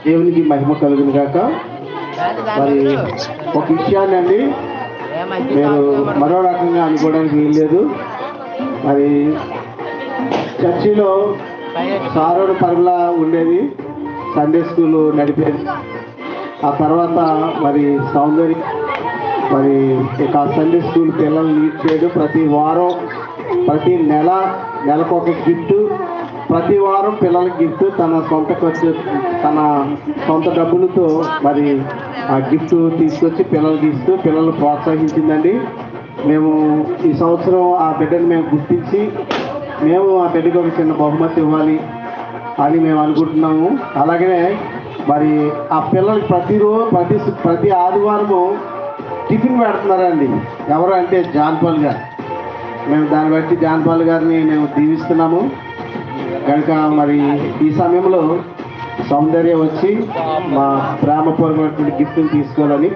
దేవునికి మహిమ కలుగును గాక. మరి ఒక విషయాన్ని అండి నేను మరో రకంగా అనుకోవడానికి వీల్లేదు. మరి చర్చిలో సారోడు పరుగులా ఉండేది, సండే స్కూల్ నడిపేది. ఆ తర్వాత మరి సౌందర్య మరి ఇక సండే స్కూల్ పిల్లలు లీడ్ చేయడం, ప్రతి వారం ప్రతి నెలకు గిఫ్ట్, ప్రతి వారం పిల్లలకి గిఫ్ట్, తన సొంత ఖర్చు తన సొంత డబ్బులతో మరి ఆ గిఫ్ట్ తీసుకొచ్చి పిల్లలకి ఇస్తూ పిల్లలు ప్రోత్సహించిందండి. మేము ఈ సంవత్సరం ఆ బిడ్డను మేము గుర్తించి మేము ఆ బిడ్డకు ఒక చిన్న బహుమతి ఇవ్వాలి అని మేము అనుకుంటున్నాము. అలాగే మరి ఆ పిల్లలకి ప్రతి ఆదివారము టిఫిన్ పెడుతున్నారండి. ఎవరు అంటే జాన్పాల్ గారు. మేము దాన్ని బట్టి జాన్పాల్ గారిని మేము దీవిస్తున్నాము కనుక మరి ఈ సమయంలో సౌందర్య వచ్చి మా ప్రేమపూర్వకమైనటువంటి గిఫ్ట్ని తీసుకోవాలని